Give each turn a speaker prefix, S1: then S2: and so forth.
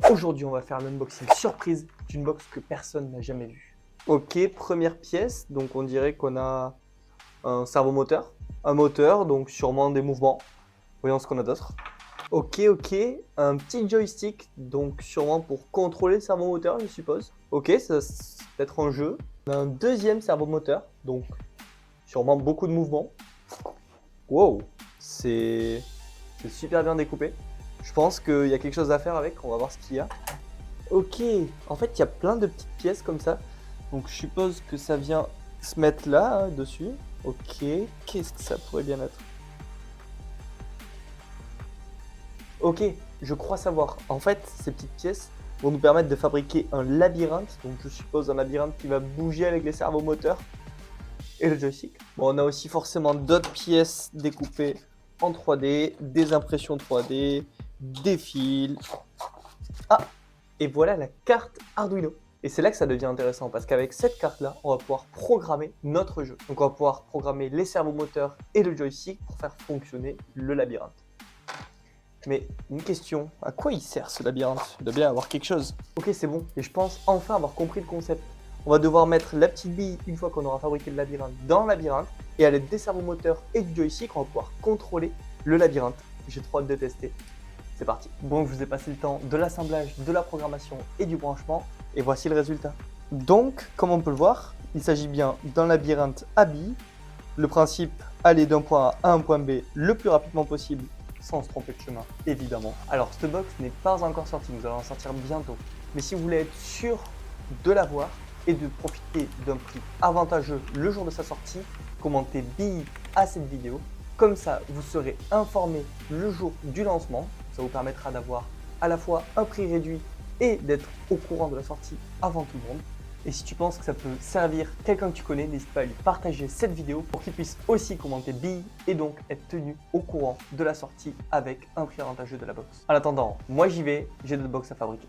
S1: Aujourd'hui, on va faire l'unboxing surprise d'une box que personne n'a jamais vue. Ok, première pièce, donc on dirait qu'on a un servomoteur, un moteur, donc sûrement des mouvements. Voyons ce qu'on a d'autre. Ok, un petit joystick, donc sûrement pour contrôler le servomoteur, je suppose. Ok, ça peut être un jeu. On a un deuxième servomoteur, donc sûrement beaucoup de mouvements. Wow, c'est super bien découpé. Je pense qu'il y a quelque chose à faire avec, on va voir ce qu'il y a. Ok, en fait il y a plein de petites pièces comme ça. Donc je suppose que ça vient se mettre là, hein, dessus. Ok, qu'est-ce que ça pourrait bien être? Ok, je crois savoir. En fait, ces petites pièces vont nous permettre de fabriquer un labyrinthe. Donc je suppose un labyrinthe qui va bouger avec les servomoteurs et le joystick. Bon, on a aussi forcément d'autres pièces découpées en 3D, des impressions 3D, des fils. Ah, et voilà la carte Arduino. Et c'est là que ça devient intéressant parce qu'avec cette carte-là, on va pouvoir programmer notre jeu. Donc on va pouvoir programmer les servomoteurs et le joystick pour faire fonctionner le labyrinthe. Mais une question, à quoi il sert ce labyrinthe? Il doit bien avoir quelque chose. Ok, c'est bon, et je pense enfin avoir compris le concept. On va devoir mettre la petite bille, une fois qu'on aura fabriqué le labyrinthe, dans le labyrinthe, et à l'aide des servomoteurs et du joystick, on va pouvoir contrôler le labyrinthe. J'ai trop hâte de tester. C'est parti. Bon, je vous ai passé le temps de l'assemblage, de la programmation et du branchement, et voici le résultat. Donc, comme on peut le voir, il s'agit bien d'un labyrinthe à billes. Le principe, aller d'un point A à un point B le plus rapidement possible, sans se tromper de chemin, évidemment. Alors, cette box n'est pas encore sortie, nous allons en sortir bientôt. Mais si vous voulez être sûr de l'avoir et de profiter d'un prix avantageux le jour de sa sortie, commentez BI à cette vidéo. Comme ça, vous serez informé le jour du lancement. Ça vous permettra d'avoir à la fois un prix réduit et d'être au courant de la sortie avant tout le monde. Et si tu penses que ça peut servir quelqu'un que tu connais, n'hésite pas à lui partager cette vidéo pour qu'il puisse aussi commenter BI et donc être tenu au courant de la sortie avec un prix avantageux de la box. En attendant, moi j'y vais, j'ai d'autres box à fabriquer.